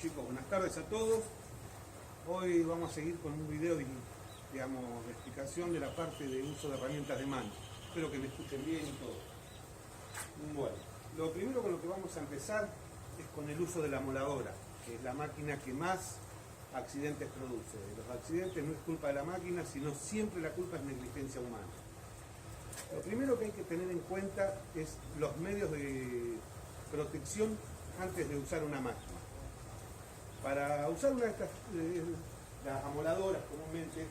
chicos, buenas tardes a todos. Hoy vamos a seguir con un video de explicación de la parte de uso de herramientas de mano. Espero que me escuchen bien y todo. Bueno, lo primero con lo que vamos a empezar es con el uso de la moladora, que es la máquina que más accidentes produce. Los accidentes no es culpa de la máquina, sino siempre la culpa es negligencia humana. Lo primero que hay que tener en cuenta es los medios de protección antes de usar una máquina. Para usar una de estas las amoladoras comúnmente,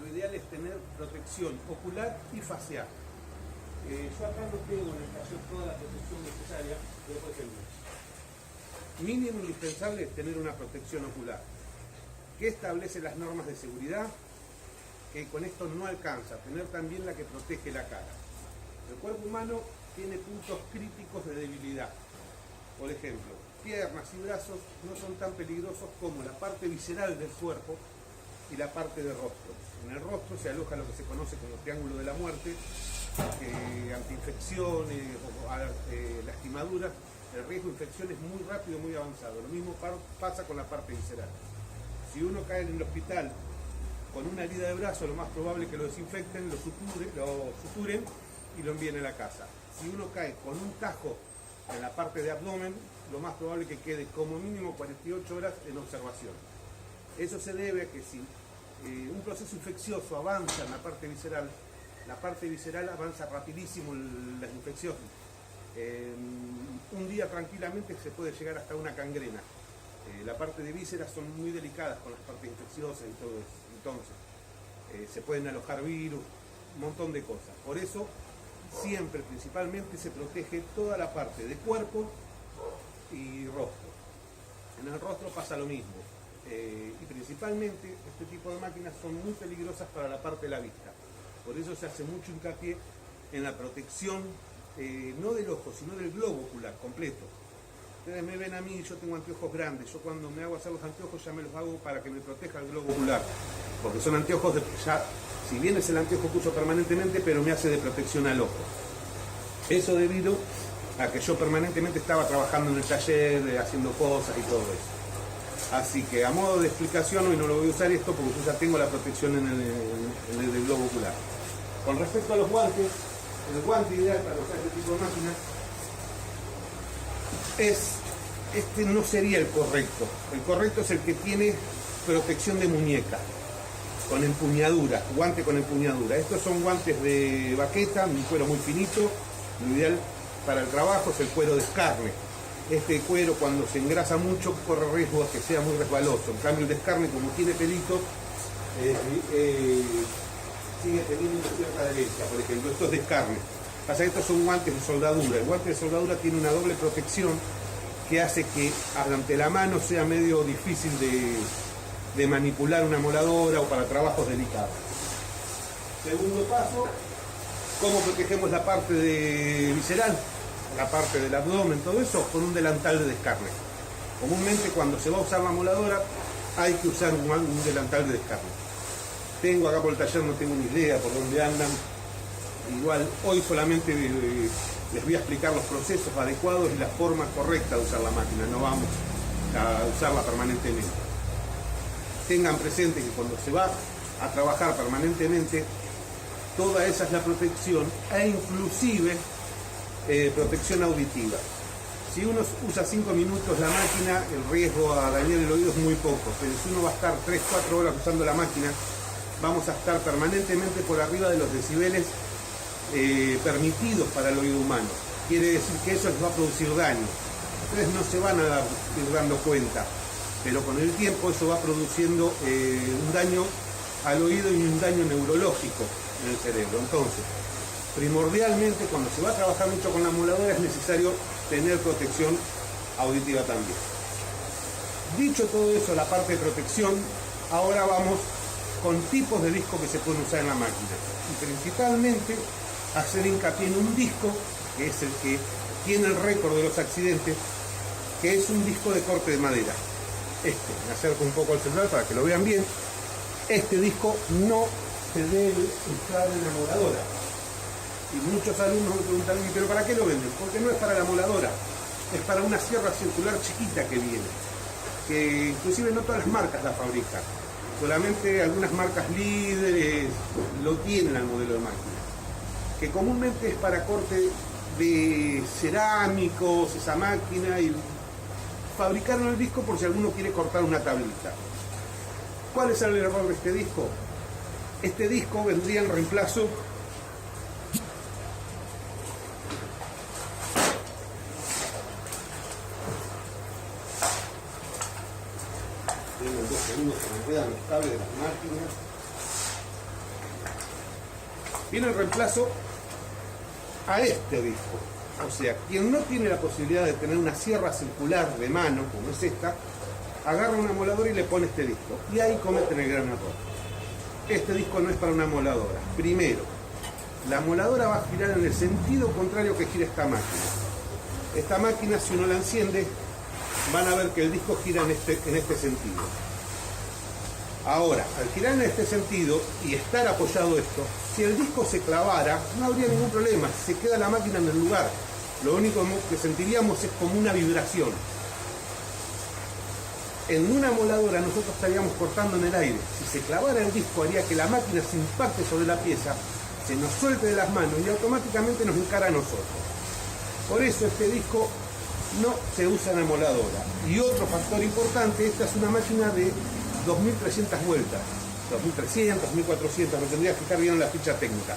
lo ideal es tener protección ocular y facial. Yo acá no tengo en el taller toda la protección necesaria, pero por ejemplo, mínimo indispensable es tener una protección ocular, que establece las normas de seguridad, que con esto no alcanza, tener también la que protege la cara. El cuerpo humano tiene puntos críticos de debilidad. Por ejemplo, piernas y brazos no son tan peligrosos como la parte visceral del cuerpo y la parte del rostro. En el rostro se aloja lo que se conoce como triángulo de la muerte, ante infecciones o lastimaduras. El riesgo de infección es muy rápido, muy avanzado. Lo mismo pasa con la parte visceral. Si uno cae en el hospital con una herida de brazo, lo más probable es que lo desinfecten, lo suturen y lo envíen a la casa. Si uno cae con un tajo en la parte de abdomen, lo más probable es que quede como mínimo 48 horas en observación. Eso se debe a que si un proceso infeccioso avanza en la parte visceral avanza rapidísimo las infecciones. Un día tranquilamente se puede llegar hasta una gangrena. La parte de vísceras son muy delicadas con las partes infecciosas y todo eso. Entonces, se pueden alojar virus, un montón de cosas. Por eso, siempre, principalmente, se protege toda la parte de cuerpo y rostro. En el rostro pasa lo mismo. Y principalmente, este tipo de máquinas son muy peligrosas para la parte de la vista. Por eso se hace mucho hincapié en la protección, no del ojo, sino del globo ocular completo. Ustedes me ven a mí, yo tengo anteojos grandes. Yo cuando me hago hacer los anteojos ya me los hago para que me proteja el globo ocular. Porque son anteojos si bien es el anteojo que uso permanentemente, pero me hace de protección al ojo. Eso debido a que yo permanentemente estaba trabajando en el taller, haciendo cosas y todo eso. Así que a modo de explicación hoy no lo voy a usar esto porque yo ya tengo la protección en el globo ocular. Con respecto a los guantes, el guante ideal para usar este tipo de máquinas este no sería el correcto. El correcto es el que tiene protección de muñeca, con empuñadura, guante con empuñadura. Estos son guantes de baqueta, un cuero muy finito. Lo ideal para el trabajo es el cuero de escarne. Este cuero cuando se engrasa mucho corre riesgo a que sea muy resbaloso. En cambio el de escarne, como tiene pelito, sigue teniendo cierta adherencia. Por ejemplo, estos de escarne. Pasa que estos son guantes de soldadura. El guante de soldadura tiene una doble protección que hace que ante la mano sea medio difícil de manipular una moladora o para trabajos delicados. Segundo paso, ¿cómo protegemos la parte visceral? La parte del abdomen, todo eso, con un delantal de descarne. Comúnmente cuando se va a usar la moladora hay que usar un delantal de descarne. Tengo acá por el taller, no tengo ni idea por dónde andan. Igual hoy solamente les voy a explicar los procesos adecuados y la forma correcta de usar la máquina, no vamos a usarla permanentemente. Tengan presente que cuando se va a trabajar permanentemente, toda esa es la protección e inclusive protección auditiva. Si uno usa 5 minutos la máquina, el riesgo a dañar el oído es muy poco, pero si uno va a estar 3-4 horas usando la máquina, vamos a estar permanentemente por arriba de los decibeles permitidos para el oído humano. Quiere decir que eso les va a producir daño. Ustedes no se van a ir dando cuenta, pero con el tiempo eso va produciendo un daño al oído y un daño neurológico en el cerebro. Entonces, primordialmente cuando se va a trabajar mucho con la moladora es necesario tener protección auditiva también. Dicho todo eso, la parte de protección, ahora vamos con tipos de discos que se pueden usar en la máquina. Y principalmente hacer hincapié en un disco, que es el que tiene el récord de los accidentes, que es un disco de corte de madera. Me acerco un poco al celular para que lo vean bien. Este disco no se debe usar en la moladora. Y muchos alumnos me preguntan, ¿pero para qué lo venden? Porque no es para la moladora, es para una sierra circular chiquita que viene. que inclusive no todas las marcas la fabrican, solamente algunas marcas líderes lo tienen al modelo de máquina, que comúnmente es para corte de cerámicos, esa máquina, y fabricaron el disco por si alguno quiere cortar una tablita. ¿Cuál es el error de este disco? Este disco vendría en reemplazo en 2 segundos que me quedan los cables de las máquinas. Viene en reemplazo a este disco. O sea, quien no tiene la posibilidad de tener una sierra circular de mano, como es esta, agarra una moladora y le pone este disco. Y ahí cometen el gran error. Este disco no es para una moladora. Primero, la moladora va a girar en el sentido contrario que gira esta máquina. Esta máquina, si uno la enciende, van a ver que el disco gira en este sentido. Ahora, al girar en este sentido y estar apoyado esto, si el disco se clavara, no habría ningún problema, se queda la máquina en el lugar. Lo único que sentiríamos es como una vibración. En una moladora nosotros estaríamos cortando en el aire. Si se clavara el disco, haría que la máquina se impacte sobre la pieza, se nos suelte de las manos y automáticamente nos encara a nosotros. Por eso este disco no se usa en la moladora. Y otro factor importante, esta es una máquina de 2.300 vueltas, 2.300, 2.400, me tendría que fijar bien en la ficha técnica.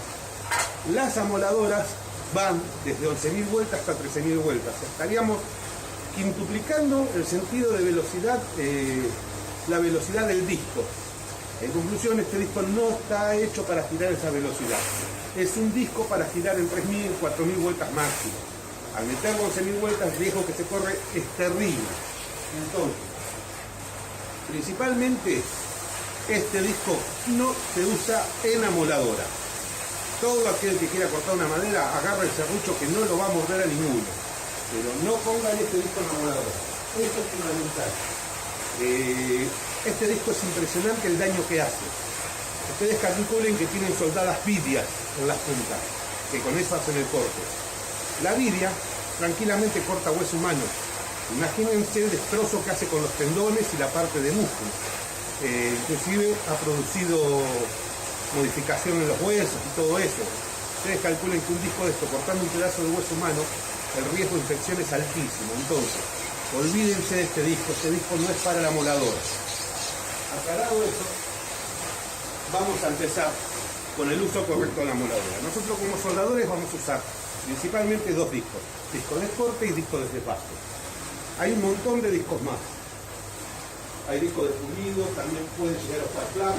Las amoladoras van desde 11.000 vueltas hasta 13.000 vueltas. Estaríamos quintuplicando el sentido de velocidad, la velocidad del disco. En conclusión, este disco no está hecho para girar esa velocidad. Es un disco para girar en 3.000, 4.000 vueltas máximo. Al meter 11.000 vueltas, el riesgo que se corre es terrible. Entonces, principalmente, este disco no se usa en amoladora. Todo aquel que quiera cortar una madera, agarra el serrucho que no lo va a morder a ninguno. Pero no pongan este disco en amoladora. Esto es fundamental. Este disco es impresionante el daño que hace. Ustedes calculen que tienen soldadas vidias en las puntas, que con eso hacen el corte. La vidia tranquilamente corta hueso humano. Imagínense el destrozo que hace con los tendones y la parte de músculo. Inclusive ha producido modificación en los huesos y todo eso. Ustedes calculen que un disco de esto cortando un pedazo de hueso humano, el riesgo de infección es altísimo. Entonces, olvídense de este disco no es para la moladora. Aclarado eso, vamos a empezar con el uso correcto de la moladora. Nosotros como soldadores vamos a usar principalmente 2 discos, disco de corte y disco de pasto. Hay un montón de discos más. Hay discos de pulido, también pueden llegar a usar flap.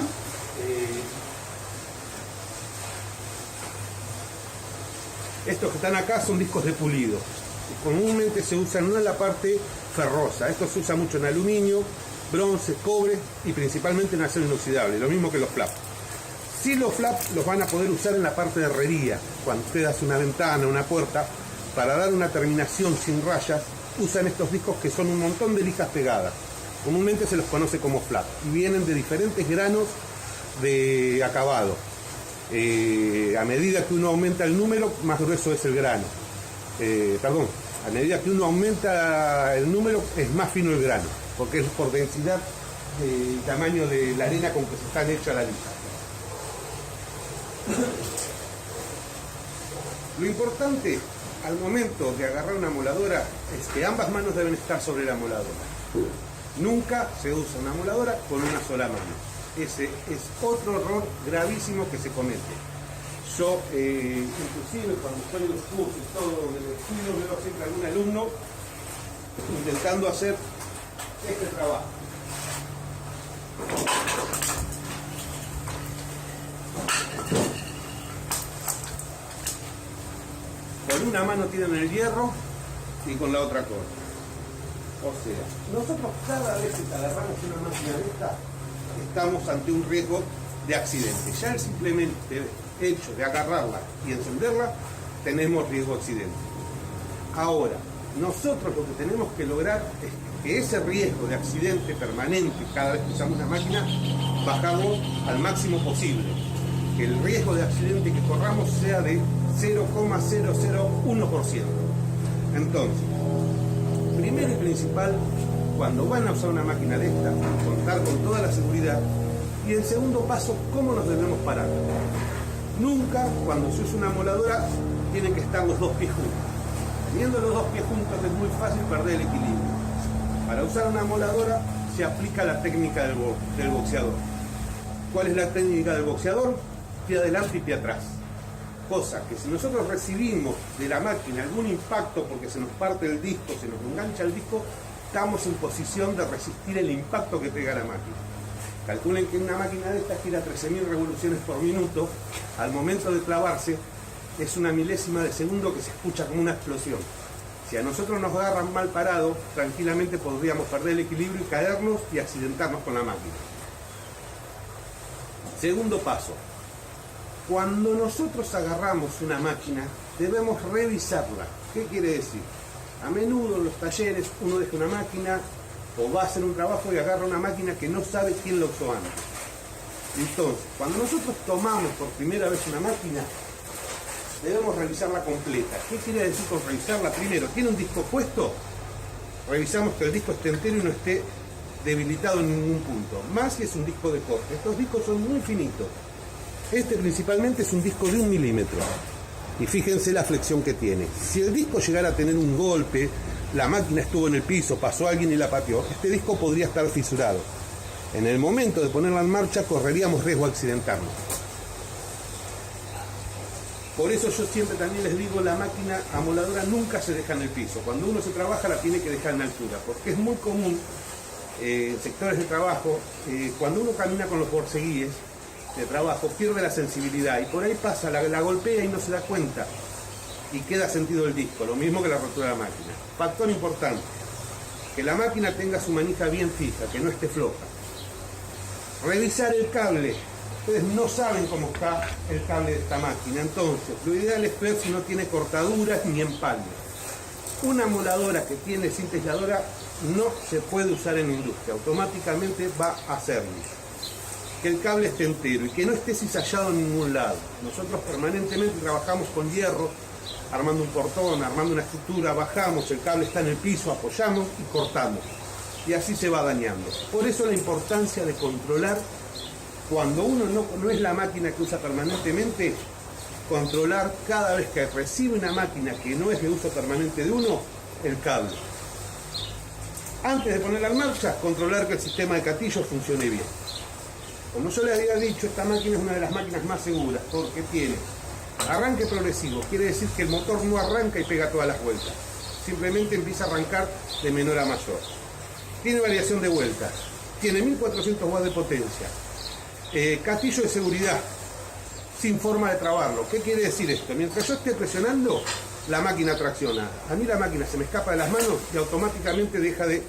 Estos que están acá son discos de pulido. Comúnmente se usan no en la parte ferrosa. Estos se usa mucho en aluminio, bronce, cobre y principalmente en acero inoxidable, lo mismo que los flaps. Sí, los flaps los van a poder usar en la parte de herrería. Cuando usted hace una ventana, una puerta, para dar una terminación sin rayas, usan estos discos que son un montón de lijas pegadas. Comúnmente se los conoce como flap y vienen de diferentes granos de acabado. A medida que uno aumenta el número, más grueso es el grano. A medida que uno aumenta el número, es más fino el grano, porque es por densidad y tamaño de la arena con que se están hechas la lija. Lo importante al momento de agarrar una moladora es que ambas manos deben estar sobre la moladora. Nunca se usa una moladora con una sola mano. Ese es otro error gravísimo que se comete. Yo, inclusive cuando estoy en los cursos y todo, en el estudio, veo siempre a algún alumno intentando hacer este trabajo. Con una mano tiran el hierro y con la otra cortan. O sea, nosotros cada vez que agarramos una máquina de esta, estamos ante un riesgo de accidente. Ya el simplemente hecho de agarrarla y encenderla, tenemos riesgo de accidente. Ahora, nosotros lo que tenemos que lograr es que ese riesgo de accidente permanente cada vez que usamos una máquina, bajarlo al máximo posible. Que el riesgo de accidente que corramos sea de 0,001%. Entonces, primero y principal, cuando van a usar una máquina de esta, contar con toda la seguridad. Y el segundo paso, cómo nos debemos parar. Nunca cuando se usa una moladora tienen que estar los dos pies juntos. Teniendo los dos pies juntos es muy fácil perder el equilibrio. Para usar una moladora se aplica la técnica del boxeador. ¿Cuál es la técnica del boxeador? Pie adelante y pie atrás. Cosa que si nosotros recibimos de la máquina algún impacto porque se nos parte el disco, se nos engancha el disco, estamos en posición de resistir el impacto que pega la máquina. Calculen que una máquina de estas gira 13.000 revoluciones por minuto. Al momento de clavarse es una milésima de segundo que se escucha como una explosión. Si a nosotros nos agarran mal parado, tranquilamente podríamos perder el equilibrio y caernos y accidentarnos con la máquina. Segundo paso. Cuando nosotros agarramos una máquina, debemos revisarla. ¿Qué quiere decir? A menudo en los talleres uno deja una máquina o va a hacer un trabajo y agarra una máquina que no sabe quién la usó antes. Entonces, cuando nosotros tomamos por primera vez una máquina, debemos revisarla completa. ¿Qué quiere decir con revisarla? Primero, ¿tiene un disco puesto? Revisamos que el disco esté entero y no esté debilitado en ningún punto. Más si es un disco de corte. Estos discos son muy finitos. Este principalmente es un disco de 1 milímetro. Y fíjense la flexión que tiene. Si el disco llegara a tener un golpe, la máquina estuvo en el piso, pasó alguien y la pateó, este disco podría estar fisurado. En el momento de ponerla en marcha correríamos riesgo de accidentarnos. Por eso yo siempre también les digo, la máquina amoladora nunca se deja en el piso. Cuando uno se trabaja la tiene que dejar en altura, porque es muy común en sectores de trabajo, cuando uno camina con los borceguíes de trabajo, pierde la sensibilidad y por ahí pasa, la golpea y no se da cuenta y queda sentido el disco, lo mismo que la rotura de la máquina. Factor importante, que la máquina tenga su manija bien fija, que no esté floja. Revisar el cable. Ustedes no saben cómo está el cable de esta máquina, entonces lo ideal es ver si no tiene cortaduras ni empalmes. Una moladora que tiene cintilladora no se puede usar en la industria, automáticamente va a servir. Que el cable esté entero y que no esté cizallado en ningún lado. Nosotros permanentemente trabajamos con hierro, armando un portón, armando una estructura, bajamos, el cable está en el piso, apoyamos y cortamos. Y así se va dañando. Por eso la importancia de controlar, cuando uno no es la máquina que usa permanentemente, controlar cada vez que recibe una máquina que no es de uso permanente de uno, el cable. Antes de ponerla en marcha, controlar que el sistema de gatillo funcione bien. Como yo les había dicho, esta máquina es una de las máquinas más seguras porque tiene arranque progresivo, quiere decir que el motor no arranca y pega todas las vueltas, simplemente empieza a arrancar de menor a mayor. Tiene variación de vueltas, tiene 1400 watts de potencia, gatillo de seguridad, sin forma de trabarlo. ¿Qué quiere decir esto? Mientras yo esté presionando, la máquina tracciona. A mí la máquina se me escapa de las manos y automáticamente deja de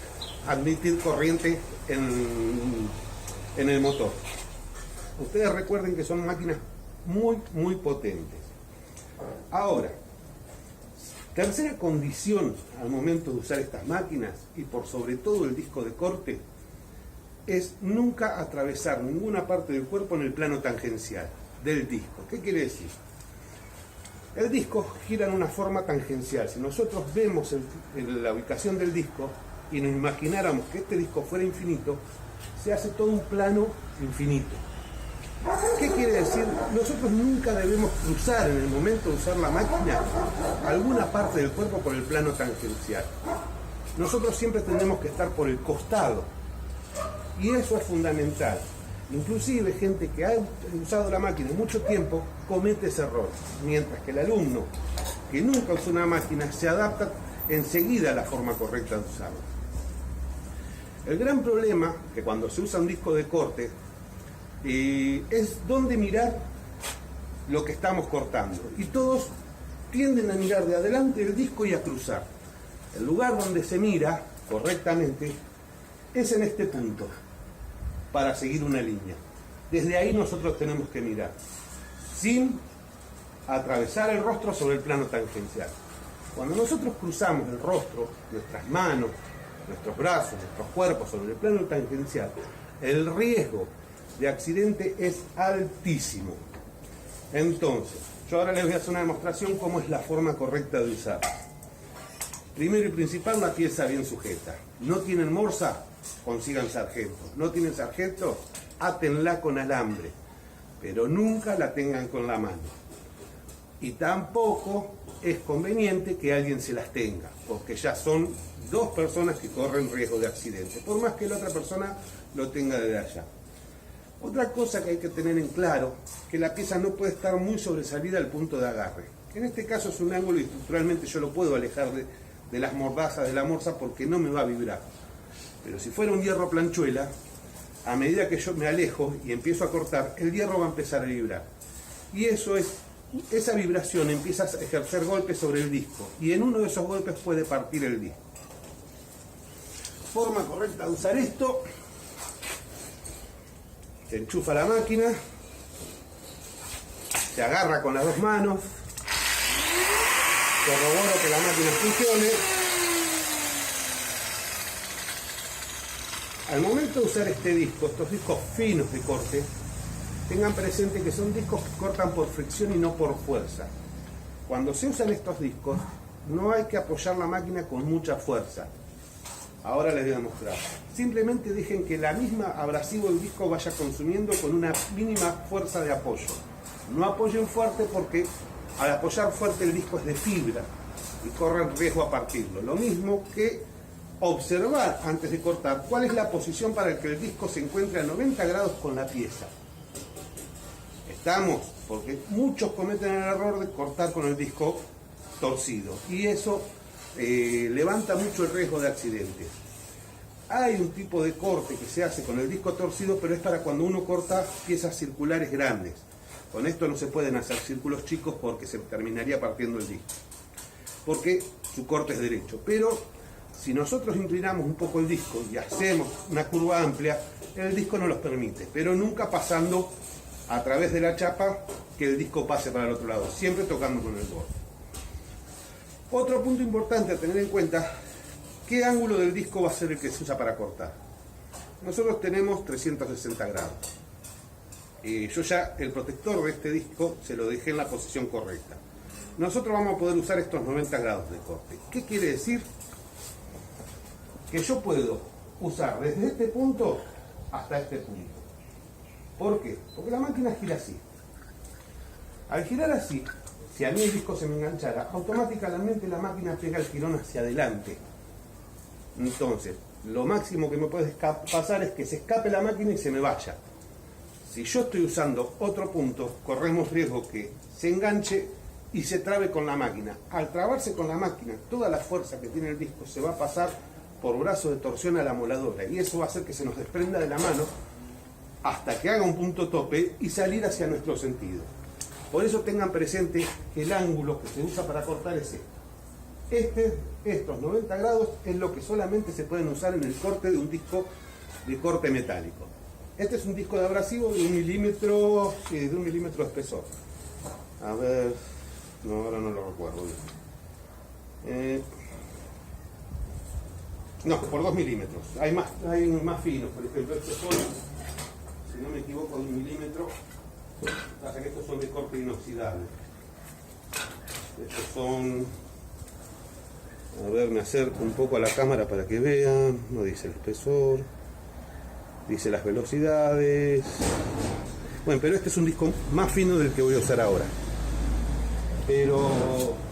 admitir corriente en el motor. Ustedes recuerden que son máquinas muy potentes. Ahora, tercera condición al momento de usar estas máquinas y por sobre todo el disco de corte es nunca atravesar ninguna parte del cuerpo en el plano tangencial del disco. ¿Qué quiere decir? El disco gira en una forma tangencial. Si nosotros vemos la ubicación del disco y nos imagináramos que este disco fuera infinito, se hace todo un plano infinito. ¿Qué quiere decir? Nosotros nunca debemos cruzar en el momento de usar la máquina alguna parte del cuerpo por el plano tangencial. Nosotros siempre tenemos que estar por el costado. Y eso es fundamental. Inclusive gente que ha usado la máquina mucho tiempo comete ese error. Mientras que el alumno que nunca usó una máquina se adapta enseguida a la forma correcta de usarla. El gran problema que cuando se usa un disco de corte es dónde mirar lo que estamos cortando. Y todos tienden a mirar de adelante el disco y a cruzar. El lugar donde se mira correctamente es en este punto, para seguir una línea. Desde ahí nosotros tenemos que mirar, sin atravesar el rostro sobre el plano tangencial. Cuando nosotros cruzamos el rostro, nuestras manos, nuestros brazos, nuestros cuerpos sobre el plano tangencial, el riesgo de accidente es altísimo. Entonces, yo ahora les voy a hacer una demostración cómo es la forma correcta de usar. Primero y principal, una pieza bien sujeta. No tienen morsa, consigan sargento. No tienen sargento, átenla con alambre, pero nunca la tengan con la mano. Y tampoco es conveniente que alguien se las tenga, porque ya son dos personas que corren riesgo de accidente, por más que la otra persona lo tenga desde allá. Otra cosa que hay que tener en claro, que la pieza no puede estar muy sobresalida al punto de agarre. En este caso es un ángulo y estructuralmente yo lo puedo alejar de las mordazas de la morsa porque no me va a vibrar. Pero si fuera un hierro planchuela, a medida que yo me alejo y empiezo a cortar, el hierro va a empezar a vibrar. Y esa vibración empieza a ejercer golpes sobre el disco. Y en uno de esos golpes puede partir el disco. Forma correcta de usar esto. Se enchufa la máquina. Se agarra con las dos manos. Corroboro que la máquina funcione. Al momento de usar este disco, estos discos finos de corte, tengan presente que son discos que cortan por fricción y no por fuerza. Cuando se usan estos discos, no hay que apoyar la máquina con mucha fuerza. Ahora les voy a mostrar. Simplemente dejen que la misma abrasivo del disco vaya consumiendo con una mínima fuerza de apoyo. No apoyen fuerte porque al apoyar fuerte el disco es de fibra y corren riesgo a partirlo. Lo mismo que observar antes de cortar cuál es la posición para que el disco se encuentre a 90 grados con la pieza. ¿Estamos? Porque muchos cometen el error de cortar con el disco torcido y eso levanta mucho el riesgo de accidente. Hay un tipo de corte que se hace con el disco torcido, pero es para cuando uno corta piezas circulares grandes. Con esto no se pueden hacer círculos chicos porque se terminaría partiendo el disco, porque su corte es derecho. Pero si nosotros inclinamos un poco el disco y hacemos una curva amplia, el disco no los permite, pero nunca pasando a través de la chapa que el disco pase para el otro lado, siempre tocando con el borde. Otro punto importante a tener en cuenta, ¿qué ángulo del disco va a ser el que se usa para cortar? Nosotros tenemos 360 grados. Yo ya el protector de este disco se lo dejé en la posición correcta. Nosotros vamos a poder usar estos 90 grados de corte. ¿Qué quiere decir? Que yo puedo usar desde este punto hasta este punto. ¿Por qué? Porque la máquina gira así. Al girar así, si a mí el disco se me enganchara, automáticamente la máquina pega el girón hacia adelante. Entonces, lo máximo que me puede pasar es que se escape la máquina y se me vaya. Si yo estoy usando otro punto, corremos riesgo que se enganche y se trabe con la máquina. Al trabarse con la máquina, toda la fuerza que tiene el disco se va a pasar por brazo de torsión a la moladora y eso va a hacer que se nos desprenda de la mano hasta que haga un punto tope y salir hacia nuestro sentido. Por eso tengan presente que el ángulo que se usa para cortar es este. Estos 90 grados es lo que solamente se pueden usar en el corte de un disco de corte metálico. Este es un disco de abrasivo de 1 milímetro, de 1 milímetro de espesor. A ver, no, ahora no lo recuerdo bien. No, por 2 milímetros. Hay más finos, por ejemplo, estos son, si no me equivoco, de 1 milímetro. Pasa que estos son de corte inoxidable. Estos son, a ver, me acerco un poco a la cámara para que vean. No dice el espesor, dice las velocidades. Bueno, pero este es un disco más fino del que voy a usar ahora. Pero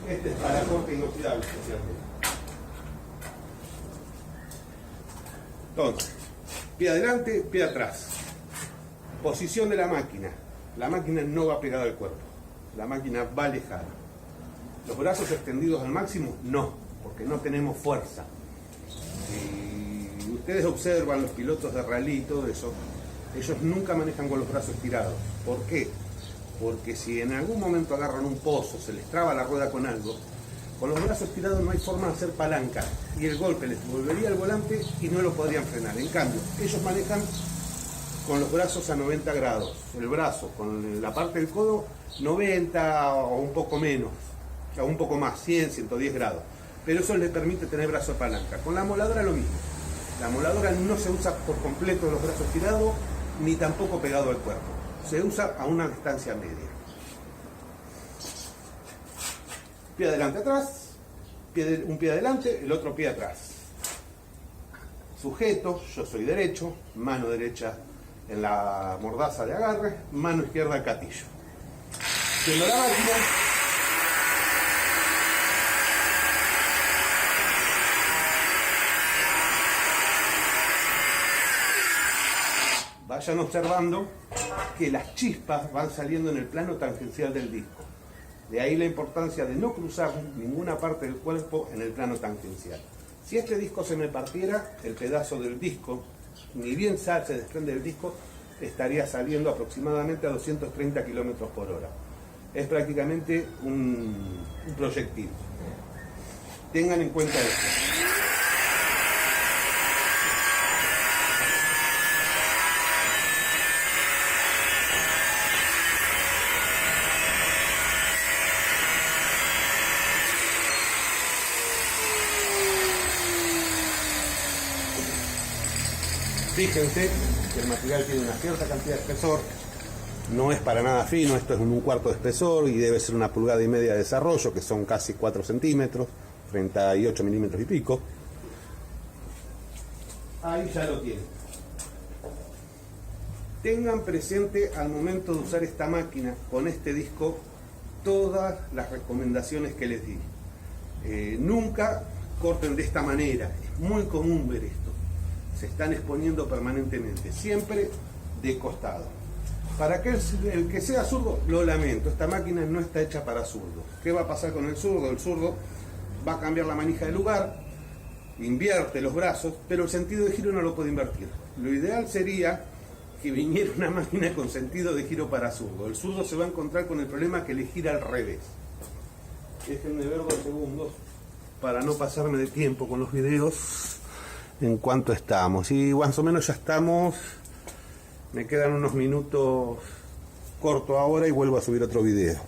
este es para corte inoxidable especialmente. Entonces, pie adelante, pie atrás. Posición de la máquina. La máquina no va pegada al cuerpo. La máquina va alejada. Los brazos extendidos al máximo, no, porque no tenemos fuerza. Si ustedes observan los pilotos de rally y todo eso, ellos nunca manejan con los brazos tirados. ¿Por qué? Porque si en algún momento agarran un pozo, se les traba la rueda con algo, con los brazos tirados no hay forma de hacer palanca y el golpe les volvería al volante y no lo podrían frenar. En cambio, ellos manejan con los brazos a 90 grados. El brazo con la parte del codo 90 o un poco menos, o un poco más, 100, 110 grados. Pero eso les permite tener brazo de palanca. Con la moladora lo mismo. La moladora no se usa por completo los brazos tirados ni tampoco pegado al cuerpo. Se usa a una distancia media. Pie adelante atrás, un pie adelante, el otro pie atrás. Sujeto, yo soy derecho, mano derecha en la mordaza de agarre, mano izquierda al gatillo. Siendo la máquina, vayan observando que las chispas van saliendo en el plano tangencial del disco. De ahí la importancia de no cruzar ninguna parte del cuerpo en el plano tangencial. Si este disco se me partiera, el pedazo del disco, ni bien se desprende del disco, estaría saliendo aproximadamente a 230 kilómetros por hora. Es prácticamente un proyectil. Tengan en cuenta esto. Fíjense que el material tiene una cierta cantidad de espesor, no es para nada fino, esto es un cuarto de espesor y debe ser 1,5 pulgadas de desarrollo, que son casi 4 centímetros, 38 milímetros y pico. Ahí ya lo tienen. Tengan presente al momento de usar esta máquina con este disco todas las recomendaciones que les di. Nunca corten de esta manera, es muy común ver esto. Se están exponiendo permanentemente, siempre de costado. Para el que sea zurdo, lo lamento, esta máquina no está hecha para zurdos. ¿Qué va a pasar con el zurdo? El zurdo va a cambiar la manija de lugar, invierte los brazos, pero el sentido de giro no lo puede invertir. Lo ideal sería que viniera una máquina con sentido de giro para zurdo. El zurdo se va a encontrar con el problema que le gira al revés. Déjenme ver 2 segundos para no pasarme de tiempo con los videos. En cuanto estamos, y más o menos ya estamos, me quedan unos minutos corto ahora y vuelvo a subir otro video.